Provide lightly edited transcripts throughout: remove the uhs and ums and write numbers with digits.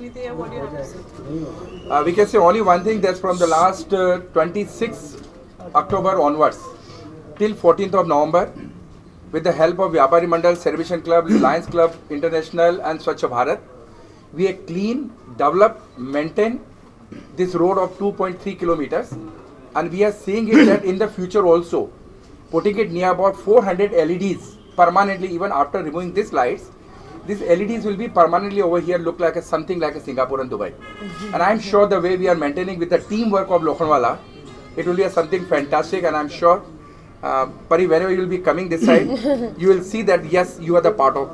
Nitya, what do you have to say? We can say only one thing, that's from the last 26 October onwards till 14th of November, with the help of Vyapari Mandal, Celebration Club, Lions Club International and Swachh Bharat, we have clean, develop, maintain this road of 2.3 kilometers, and we are seeing it that in the future also, putting it near about 400 LEDs permanently, even after removing these lights, these LEDs will be permanently over here, look like something like a Singapore and Dubai. And I'm sure the way we are maintaining with the teamwork of Lokhandwala, it will be something fantastic, and I'm sure Pari, whenever you will be coming this side, you will see that yes, you are the part of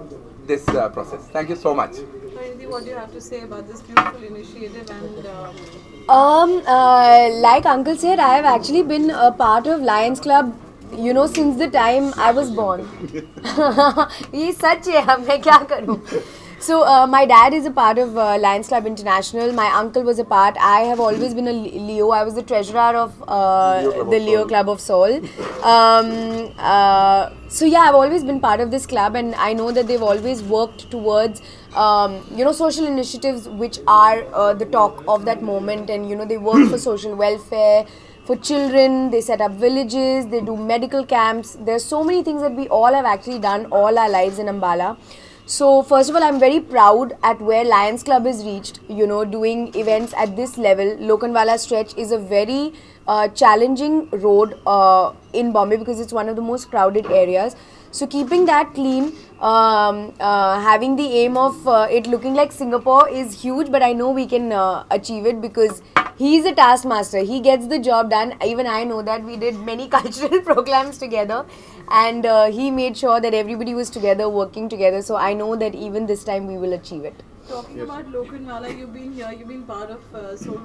this process. Thank you so much. Nidhi, what do you have to say about this beautiful initiative and Like Uncle said, I have actually been a part of Lions Club, since the time I was born. ये सच है, अब मैं क्या करूँ? So my dad is a part of Lions Club International. My uncle was a part. I have always been a Leo. I was the treasurer of the Leo Club of Seoul. So yeah, I've always been part of this club, and I know that they've always worked towards social initiatives which are the talk of that moment, and they work for social welfare, for children. They set up villages, they do medical camps. There's so many things that we all have actually done all our lives in Ambala. So first of all, I'm very proud at where Lions Club has reached, doing events at this level. Lokhandwala stretch is a very challenging road in Bombay because it's one of the most crowded areas. So keeping that clean, having the aim of it looking like Singapore is huge, but I know we can achieve it because he's a taskmaster. He gets the job done. Even I know that. We did many cultural programs together, and he made sure that everybody was together, working together. So I know that even this time we will achieve it. talking about Lokhandwala, you've been here, you've been part of Seoul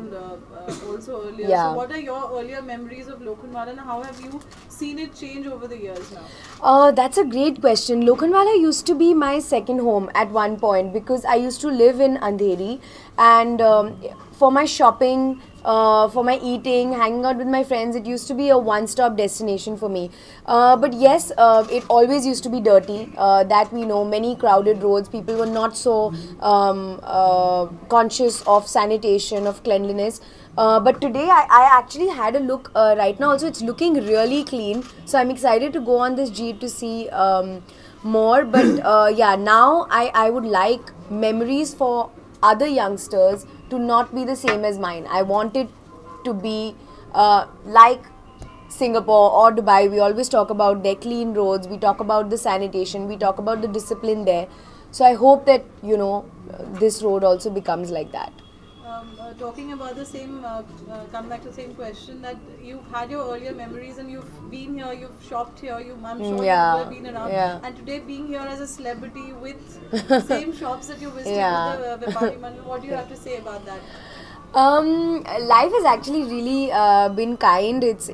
also earlier. Yeah. So what are your earlier memories of Lokhandwala, and how have you seen it change over the years now? That's a great question. Lokhandwala used to be my second home at one point because I used to live in Andheri, and for my shopping, for my eating, hanging out with my friends, it used to be a one-stop destination for me. But yes, it always used to be dirty. That we know, many crowded roads. People were not so conscious of sanitation, of cleanliness. But today I actually had a look right now. Also, it's looking really clean. So I'm excited to go on this jeep to see more. But yeah, now I would like memories for other youngsters to not be the same as mine. I want it to be like Singapore or Dubai. We always talk about their clean roads, we talk about the sanitation, we talk about the discipline there. So I hope that this road also becomes like that. Talking about the same, come back to the same question, that you've had your earlier memories and you've been here, you've shopped here, I'm sure Yeah, you have been around. yeah. And today being here as a celebrity with same shops that you visited Yeah. with the Vyapari Mandal, what do you have to say about that? Life has actually really been kind. It's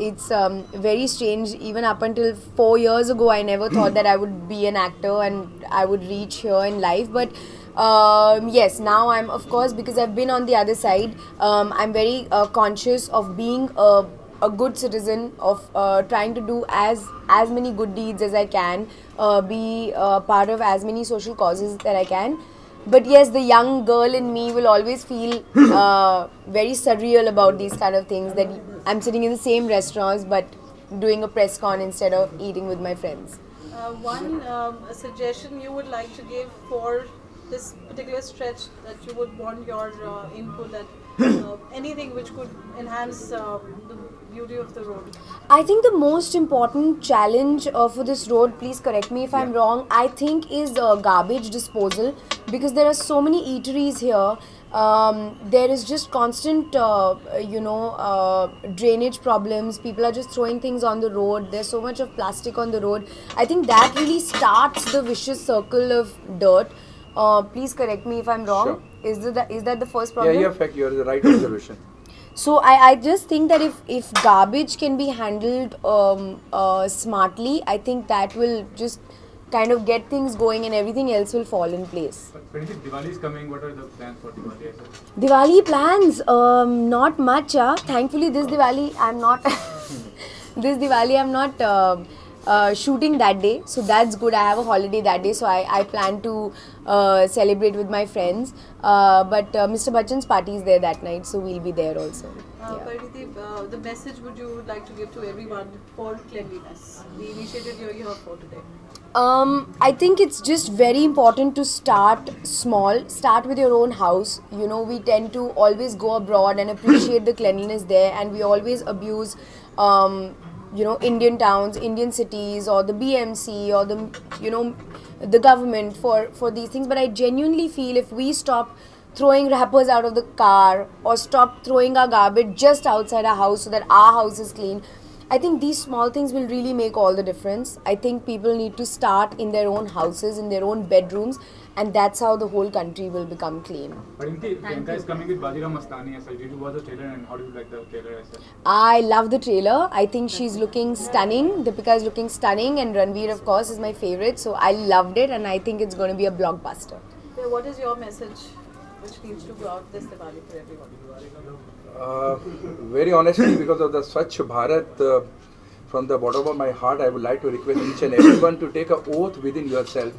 very strange. Even up until 4 years ago, I never thought that I would be an actor and I would reach here in life. But yes, now I'm, of course, because I've been on the other side. I'm very conscious of being a good citizen, of trying to do as many good deeds as I can, be part of as many social causes that I can. But yes, the young girl in me will always feel very surreal about these kind of things, that I'm sitting in the same restaurants but doing a press con instead of eating with my friends. One suggestion you would like to give for this particular stretch that you would want your input, that anything which could enhance the beauty of the road? I think the most important challenge for this road, please correct me if I'm wrong, I think is garbage disposal, because there are so many eateries here. There is just constant, drainage problems. People are just throwing things on the road. There's so much of plastic on the road. I think that really starts the vicious circle of dirt. Please correct me if I'm wrong. Sure. Is that the first problem? Yeah, you're the right observation. So I just think that if garbage can be handled smartly, I think that will just kind of get things going and everything else will fall in place. But when Diwali is coming, what are the plans for Diwali? Diwali plans, not much. Thankfully, this Diwali I'm not. This Diwali I'm not shooting that day, so that's good. I have a holiday that day, so I plan to celebrate with my friends. But Mr. Bachchan's party is there that night, so we'll be there also. Yeah. Pariti, the message would you like to give to everyone for cleanliness? The initiative you're here for today. I think it's just very important to start small. Start with your own house. You know, we tend to always go abroad and appreciate the cleanliness there, and we always abuse, Indian towns, Indian cities, or the BMC, or the government for these things. But I genuinely feel if we stop throwing wrappers out of the car or stop throwing our garbage just outside our house so that our house is clean, I think these small things will really make all the difference. I think people need to start in their own houses, in their own bedrooms, and that's how the whole country will become clean. But Inti, Priyanka is coming with Bajirao Mastani as well. Did you watch the trailer and how do you like the trailer as well? I love the trailer. I think she's looking stunning. Deepika is looking stunning, and Ranveer, of course, is my favorite. So I loved it, and I think it's going to be a blockbuster. So what is your message which needs to go out this Diwali for everyone? Very honestly, because of the Swachh Bharat, from the bottom of my heart, I would like to request each and everyone to take an oath within yourself.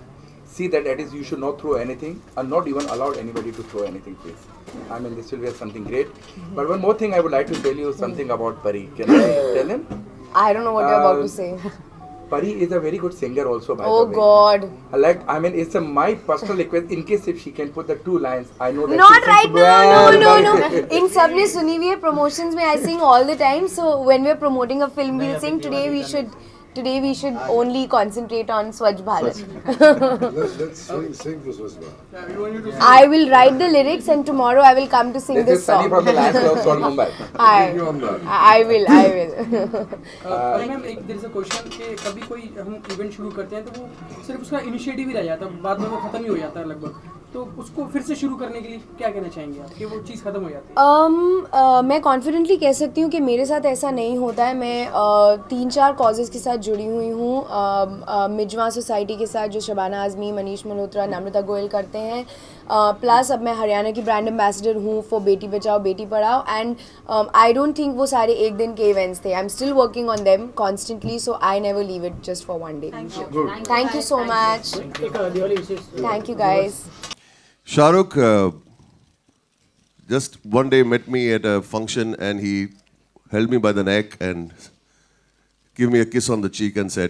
See that at least you should not throw anything, and not even allow anybody to throw anything, please. I mean, this will be something great. But one more thing, I would like to tell you something about Pari. Can I tell him? I don't know what you're about to say. Pari is a very good singer also, by Oh the way. God. It's my personal request. In case if she can put the 2 lines, I know that Not she right sings now, well. no. In सबने सुनी हुई है promotions में I sing all the time. So when we're promoting a film, we'll sing. Today we should only concentrate on Swachh Bharat. Let's sing for Swachh Bharat. I will write the lyrics and tomorrow I will come to sing This this is Sunny song. from the Lions Club, Salt Mumbai. I will. Ma'am एक देर से question कि कभी कोई हम event शुरू करते हैं तो वो सिर्फ उसका इनिशिएटिव ही रह जाता है, बाद में वो खत्म ही हो जाता है लगभग, तो उसको फिर से शुरू करने के लिए क्या कहना चाहेंगे आप कि वो चीज़ खत्म हो जाती है? मैं कॉन्फिडेंटली कह सकती हूँ कि मेरे साथ ऐसा नहीं होता है. मैं 3-4 कॉजेज़ के साथ जुड़ी हुई हूँ. मिजवा सोसाइटी के साथ जो शबाना आज़मी, मनीष मल्होत्रा, नम्रता गोयल करते हैं. प्लस अब मैं हरियाणा की ब्रांड एम्बेसडर हूँ for Beti Bachao Beti Padhao. And I don't think वो सारे एक दिन के इवेंट्स थे. I am still working on them constantly, so I never leave it just for one day. Thank you so much. Thank you guys. Shahrukh just one day met me at a function and he held me by the neck and gave me a kiss on the cheek and said,